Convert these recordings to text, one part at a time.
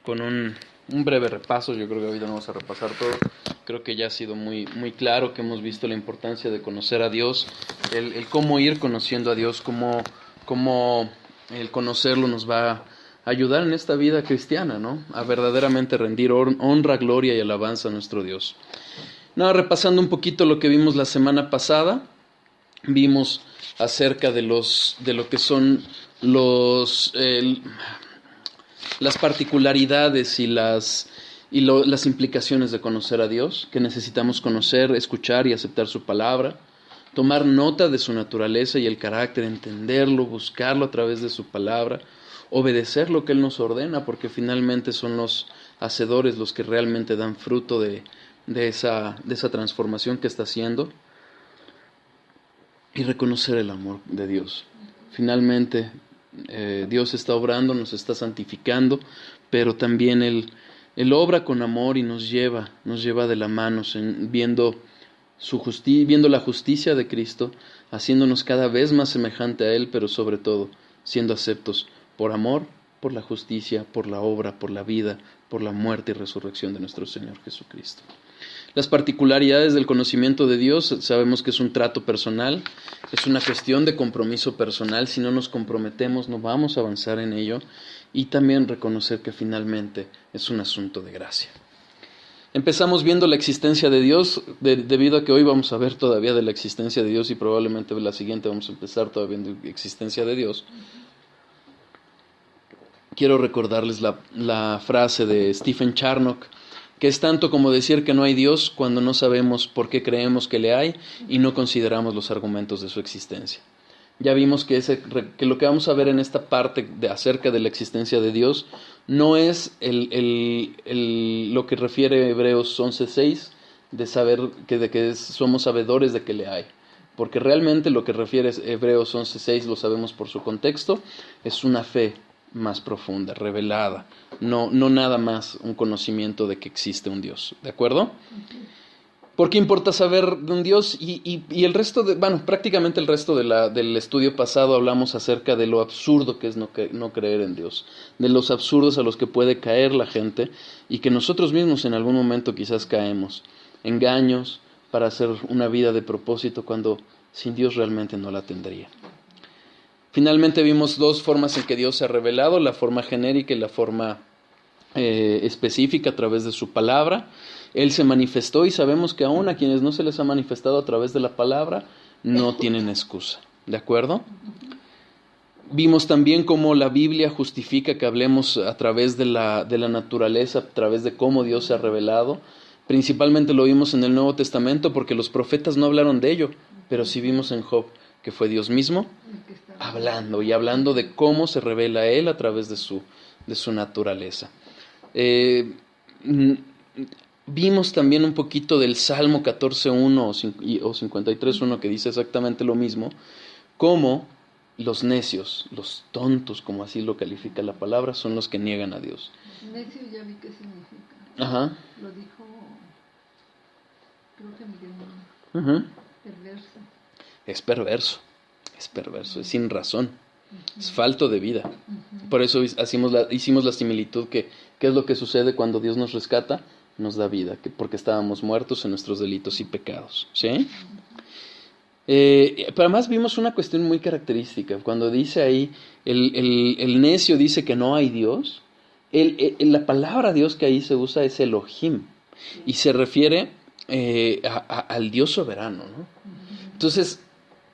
con un breve repaso. Yo creo que ahorita no vamos a repasar todo. Creo que ya ha sido muy claro que hemos visto la importancia de conocer a Dios, el cómo ir conociendo a Dios, cómo el conocerlo nos va a ayudar en esta vida cristiana, ¿no? A verdaderamente rendir honra, gloria y alabanza a nuestro Dios. Repasando un poquito lo que vimos la semana pasada, vimos acerca de lo que son las particularidades y las implicaciones de conocer a Dios, que necesitamos conocer, escuchar y aceptar su palabra, tomar nota de su naturaleza y el carácter, entenderlo, buscarlo a través de su palabra, obedecer lo que Él nos ordena, porque finalmente son los hacedores los que realmente dan fruto de esa transformación que está haciendo, y reconocer el amor de Dios. Finalmente, Dios está obrando, nos está santificando, pero también Él obra con amor y nos lleva de la mano, viendo la justicia de Cristo, haciéndonos cada vez más semejante a Él, pero sobre todo siendo aceptos por amor, por la justicia, por la obra, por la vida, por la muerte y resurrección de nuestro Señor Jesucristo. Las particularidades del conocimiento de Dios, sabemos que es un trato personal, es una cuestión de compromiso personal. Si no nos comprometemos, no vamos a avanzar en ello, y también reconocer que finalmente es un asunto de gracia. Empezamos viendo la existencia de Dios, debido a que hoy vamos a ver todavía de la existencia de Dios, y probablemente la siguiente vamos a empezar todavía viendo la existencia de Dios. Quiero recordarles la frase de Stephen Charnock, que es tanto como decir que no hay Dios cuando no sabemos por qué creemos que le hay y no consideramos los argumentos de su existencia. Ya vimos que lo que vamos a ver en esta parte acerca de la existencia de Dios no es lo que refiere Hebreos 11:6, de saber que somos sabedores de que le hay. Porque realmente lo que refiere Hebreos 11:6, lo sabemos por su contexto, es una fe más profunda, revelada, no nada más un conocimiento de que existe un Dios, ¿de acuerdo? ¿Por qué importa saber de un Dios? Y el resto prácticamente el resto del estudio pasado hablamos acerca de lo absurdo que es no creer en Dios, de los absurdos a los que puede caer la gente, y que nosotros mismos en algún momento quizás caemos, engaños para hacer una vida de propósito cuando sin Dios realmente no la tendría. Finalmente vimos dos formas en que Dios se ha revelado, la forma genérica y la forma específica a través de su palabra. Él se manifestó, y sabemos que aún a quienes no se les ha manifestado a través de la palabra no tienen excusa, ¿de acuerdo? Vimos también cómo la Biblia justifica que hablemos a través de la naturaleza, a través de cómo Dios se ha revelado. Principalmente lo vimos en el Nuevo Testamento, porque los profetas no hablaron de ello, pero sí vimos en Job que fue Dios mismo hablando de cómo se revela Él a través de su naturaleza. Vimos también un poquito del Salmo 14:1 o 53:1, que dice exactamente lo mismo, cómo los necios, los tontos, como así lo califica la palabra, son los que niegan a Dios. Necio, ya vi qué significa. Ajá. Lo dijo, creo que Miguel. Uh-huh. Perverso. Es perverso, es sin razón, es falto de vida. Por eso hicimos la similitud que ¿qué es lo que sucede cuando Dios nos rescata? Nos da vida, porque estábamos muertos en nuestros delitos y pecados, ¿sí? Pero además vimos una cuestión muy característica. Cuando dice ahí, el necio dice que no hay Dios, la palabra Dios que ahí se usa es Elohim, y se refiere al Dios soberano, ¿no? Entonces,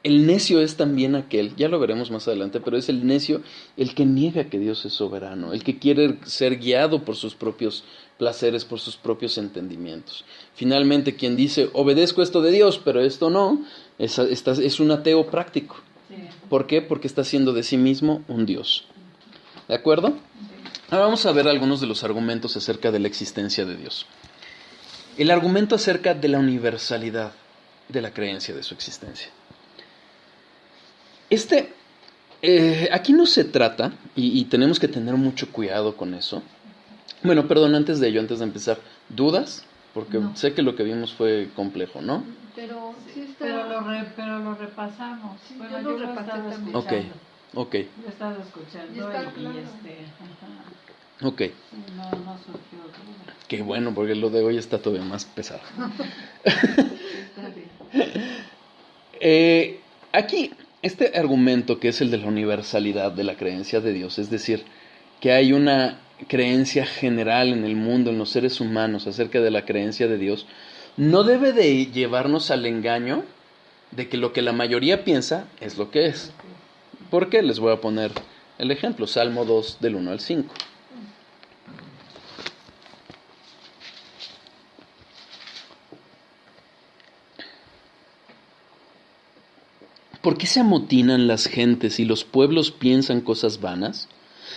el necio es también aquel, ya lo veremos más adelante, pero es el necio el que niega que Dios es soberano, el que quiere ser guiado por sus propios placeres, por sus propios entendimientos. Finalmente, quien dice, obedezco esto de Dios, pero esto no, es un ateo práctico. Sí. ¿Por qué? Porque está haciendo de sí mismo un Dios. ¿De acuerdo? Ahora vamos a ver algunos de los argumentos acerca de la existencia de Dios. El argumento acerca de la universalidad de la creencia de su existencia. Aquí no se trata, y tenemos que tener mucho cuidado con eso. Bueno, perdón, antes de empezar, ¿dudas? Porque no. Sé que lo que vimos fue complejo, ¿no? Pero sí está... pero lo repasamos. Sí, bueno, yo lo repasé también. Ok. Yo he estado escuchando y está y claro. Ok. Qué bueno, porque lo de hoy está todavía más pesado. Aquí, este argumento que es el de la universalidad de la creencia de Dios, es decir, que hay una creencia general en el mundo, en los seres humanos, acerca de la creencia de Dios, no debe de llevarnos al engaño de que lo que la mayoría piensa es lo que es. ¿Por qué? Les voy a poner el ejemplo, Salmo 2 del 1 al 5. ¿Por qué se amotinan las gentes y los pueblos piensan cosas vanas?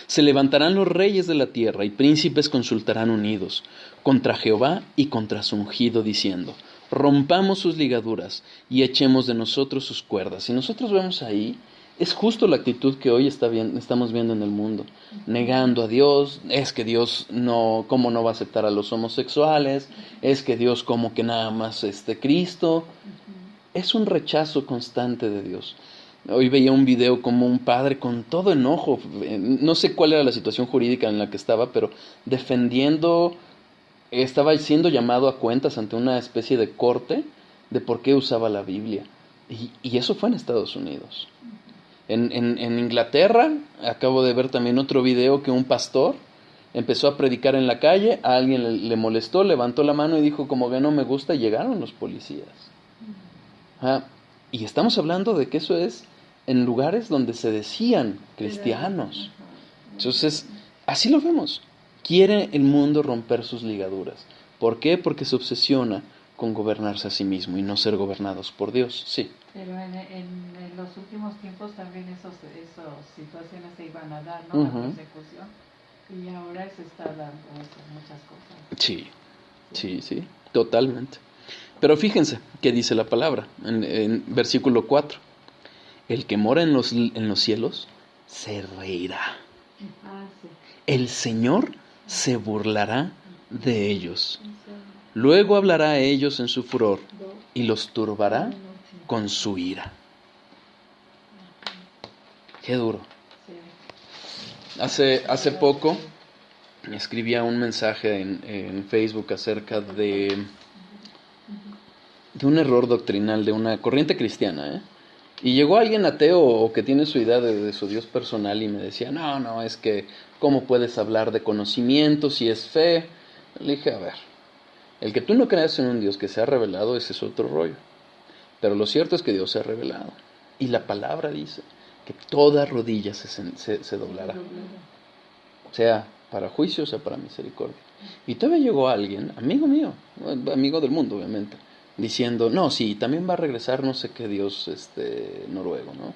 Se levantarán los reyes de la tierra y príncipes consultarán unidos contra Jehová y contra su ungido, diciendo: rompamos sus ligaduras y echemos de nosotros sus cuerdas. Si nosotros vemos ahí, es justo la actitud que hoy estamos viendo en el mundo, negando a Dios. Es que Dios no, ¿cómo no va a aceptar a los homosexuales? Es que Dios, como que nada más Cristo. Es un rechazo constante de Dios. Hoy veía un video como un padre con todo enojo, no sé cuál era la situación jurídica en la que estaba, pero defendiendo, estaba siendo llamado a cuentas ante una especie de corte de por qué usaba la Biblia. Y eso fue en Estados Unidos. En Inglaterra, acabo de ver también otro video que un pastor empezó a predicar en la calle, a alguien le molestó, levantó la mano y dijo como que no me gusta, y llegaron los policías. Y estamos hablando de que eso es en lugares donde se decían cristianos. Entonces, así lo vemos. Quiere el mundo romper sus ligaduras. ¿Por qué? Porque se obsesiona con gobernarse a sí mismo y no ser gobernados por Dios. Sí. Pero en los últimos tiempos también esas situaciones se iban a dar, ¿no? La persecución. Y ahora se está dando muchas cosas. Sí, totalmente. Pero fíjense qué dice la palabra en versículo 4. El que mora en los cielos se reirá. El Señor se burlará de ellos. Luego hablará a ellos en su furor y los turbará con su ira. Qué duro. Hace poco escribía un mensaje en Facebook acerca de un error doctrinal de una corriente cristiana, Y llegó alguien ateo o que tiene su idea de su Dios personal y me decía, no, es que ¿cómo puedes hablar de conocimiento si es fe? Le dije, a ver, el que tú no creas en un Dios que se ha revelado, ese es otro rollo. Pero lo cierto es que Dios se ha revelado. Y la palabra dice que toda rodilla se doblará. Sea para juicio, sea para misericordia. Y todavía llegó alguien, amigo mío, amigo del mundo obviamente, diciendo, no, sí, también va a regresar no sé qué Dios noruego, ¿no?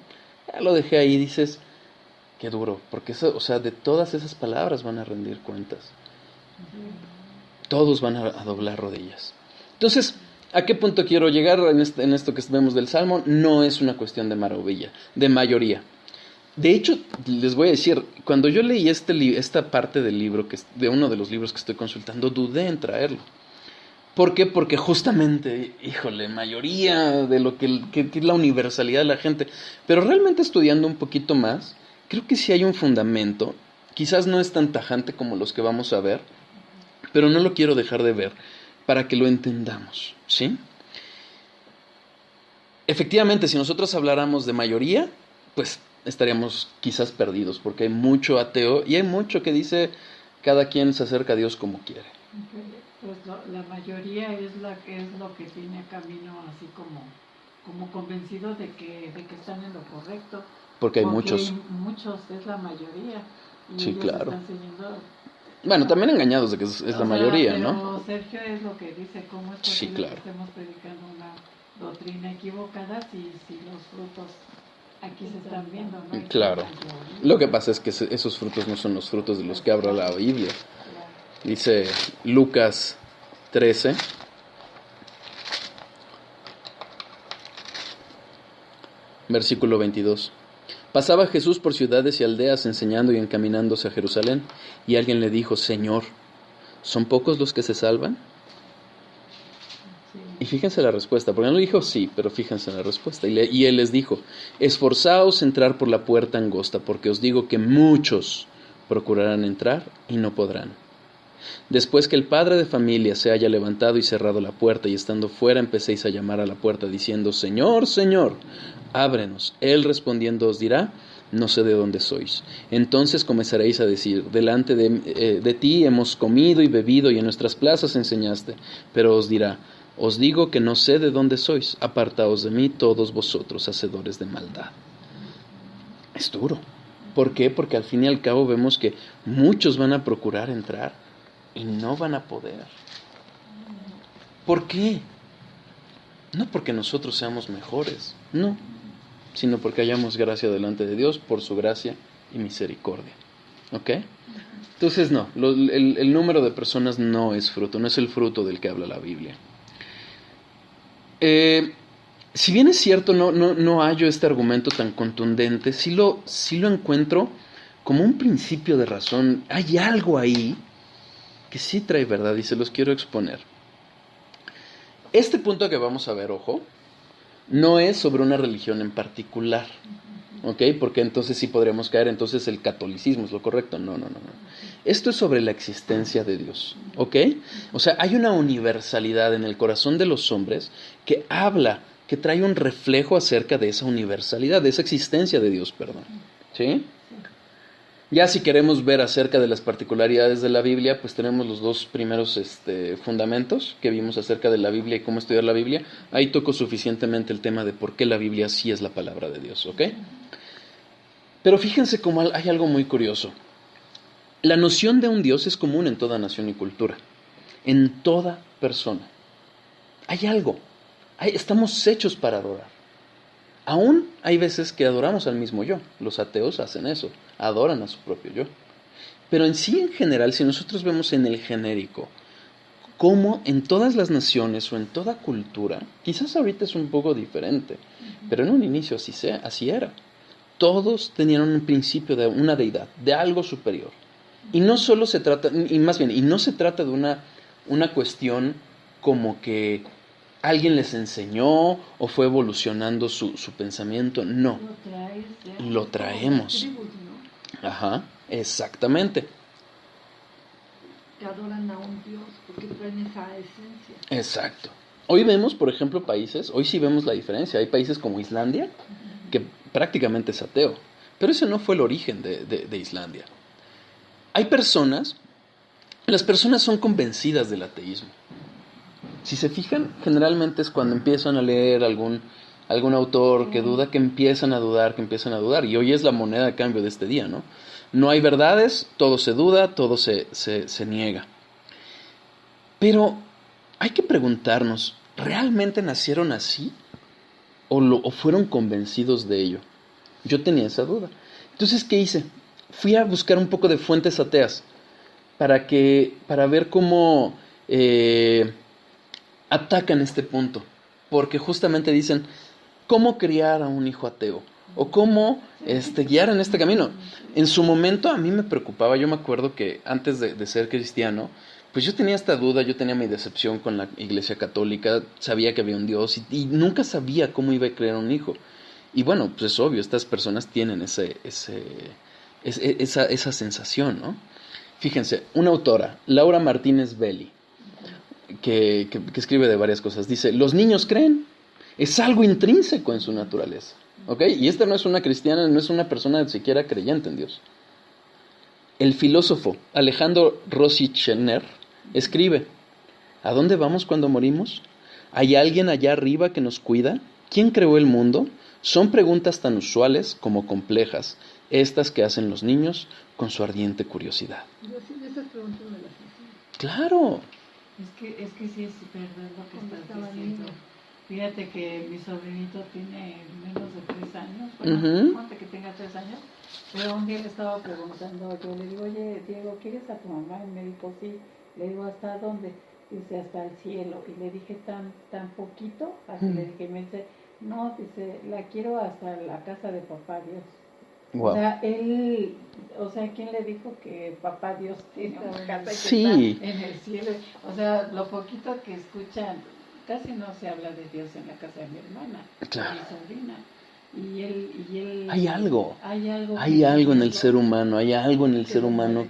Ya lo dejé ahí, dices, qué duro, porque eso, de todas esas palabras van a rendir cuentas. Todos van a doblar rodillas. Entonces, ¿a qué punto quiero llegar en esto que vemos del Salmo? No es una cuestión de maravilla, de mayoría. De hecho, les voy a decir, cuando yo leí esta parte del libro, de uno de los libros que estoy consultando, dudé en traerlo. ¿Por qué? Porque justamente, mayoría de lo que es la universalidad de la gente. Pero realmente estudiando un poquito más, creo que sí hay un fundamento. Quizás no es tan tajante como los que vamos a ver, pero no lo quiero dejar de ver para que lo entendamos, ¿sí? Efectivamente, si nosotros habláramos de mayoría, pues estaríamos quizás perdidos, porque hay mucho ateo y hay mucho que dice cada quien se acerca a Dios como quiere. Pues la mayoría es lo que tiene camino así como convencido de que están en lo correcto. Porque hay muchos. Muchos, es la mayoría. Y sí, ellos claro. están siguiendo. Bueno, también engañados de que es la mayoría, pero ¿no? Sergio es lo que dice, ¿cómo es posible claro. que estemos predicando una doctrina equivocada si los frutos aquí se están viendo, ¿no? Claro. Lo que pasa es que esos frutos no son los frutos de los que habla la Biblia. Dice Lucas 13. Versículo 22. Pasaba Jesús por ciudades y aldeas enseñando y encaminándose a Jerusalén, y alguien le dijo, Señor, ¿son pocos los que se salvan? Y fíjense la respuesta, porque no le dijo sí, pero fíjense en la respuesta. Y él les dijo, esforzaos en entrar por la puerta angosta, porque os digo que muchos procurarán entrar y no podrán. Después que el padre de familia se haya levantado y cerrado la puerta, y estando fuera empecéis a llamar a la puerta diciendo: Señor, Señor, ábrenos. Él respondiendo os dirá: no sé de dónde sois. Entonces comenzaréis a decir: delante de ti hemos comido y bebido, y en nuestras plazas enseñaste. Pero os dirá: os digo que no sé de dónde sois. Apartaos de mí todos vosotros, hacedores de maldad. Es duro. ¿Por qué? Porque al fin y al cabo vemos que muchos van a procurar entrar y no van a poder. ¿Por qué? No porque nosotros seamos mejores, no, sino porque hallamos gracia delante de Dios por su gracia y misericordia. ¿Ok? Entonces no, el número de personas no es el fruto del que habla la Biblia. Si bien es cierto, no hallo este argumento tan contundente, sí lo encuentro como un principio de razón. Hay algo ahí que sí trae verdad y se los quiero exponer. Este punto que vamos a ver, ojo, no es sobre una religión en particular, ¿ok? Porque entonces sí podríamos caer, entonces el catolicismo es lo correcto. No. Esto es sobre la existencia de Dios, ¿ok? O sea, hay una universalidad en el corazón de los hombres que trae un reflejo acerca de esa universalidad, de esa existencia de Dios, perdón, ¿sí? Ya si queremos ver acerca de las particularidades de la Biblia, pues tenemos los dos primeros fundamentos que vimos acerca de la Biblia y cómo estudiar la Biblia. Ahí toco suficientemente el tema de por qué la Biblia sí es la palabra de Dios, ¿ok? Pero fíjense cómo hay algo muy curioso. La noción de un Dios es común en toda nación y cultura, en toda persona. Hay algo, estamos hechos para adorar. Aún hay veces que adoramos al mismo yo. Los ateos hacen eso, adoran a su propio yo. Pero en sí, en general, si nosotros vemos en el genérico, cómo en todas las naciones o en toda cultura, quizás ahorita es un poco diferente, pero en un inicio así era. Todos tenían un principio de una deidad, de algo superior. Y no solo se trata, y no se trata de una cuestión como que alguien les enseñó o fue evolucionando su pensamiento. No, lo traemos. Tribus, ¿no? Ajá, exactamente. Que adoran a un Dios porque traen esa esencia. Exacto. Hoy vemos, por ejemplo, hoy sí vemos la diferencia. Hay países como Islandia, que prácticamente es ateo. Pero ese no fue el origen de Islandia. Las personas son convencidas del ateísmo. Si se fijan, generalmente es cuando empiezan a leer algún autor que duda, que empiezan a dudar. Y hoy es la moneda de cambio de este día, ¿no? No hay verdades, todo se duda, todo se niega. Pero hay que preguntarnos, ¿realmente nacieron así? ¿O fueron convencidos de ello? Yo tenía esa duda. Entonces, ¿qué hice? Fui a buscar un poco de fuentes ateas para ver cómo atacan este punto, porque justamente dicen cómo criar a un hijo ateo o cómo guiar en este camino. En su momento a mí me preocupaba. Yo me acuerdo que antes de ser cristiano, pues yo tenía esta duda, yo tenía mi decepción con la Iglesia Católica, sabía que había un Dios y nunca sabía cómo iba a crear un hijo. Y bueno, pues es obvio, estas personas tienen esa sensación, ¿no? Fíjense, una autora, Laura Martínez Belli, que escribe de varias cosas, dice: los niños creen, es algo intrínseco en su naturaleza, ¿ok? Y esta no es una cristiana, no es una persona siquiera creyente en Dios. El filósofo Alejandro Rosichéner escribe: ¿a dónde vamos cuando morimos? ¿Hay alguien allá arriba que nos cuida? ¿Quién creó el mundo? Son preguntas tan usuales como complejas, estas que hacen los niños con su ardiente curiosidad. Yo sí, esas preguntas me las hice. Claro. Es que sí es verdad lo que Cuando estás estaba diciendo. niña. Fíjate que mi sobrinito tiene menos de 3 años, bueno, ponte que tenga 3 años, pero un día le estaba preguntando, yo le digo: oye, Diego, ¿quieres a tu mamá? Y me dijo: sí. Le digo: ¿hasta dónde? Dice: hasta el cielo. Y le dije: tan poquito, así le dije. Me dice: no, dice, la quiero hasta la casa de papá Dios. Wow. O sea, ¿quién le dijo que papá Dios tiene una casa que Sí. está en el cielo? O sea, lo poquito que escuchan, casi no se habla de Dios en la casa de mi hermana, Claro. mi sobrina. Y él Hay algo en en el ser humano, hay algo en el ser humano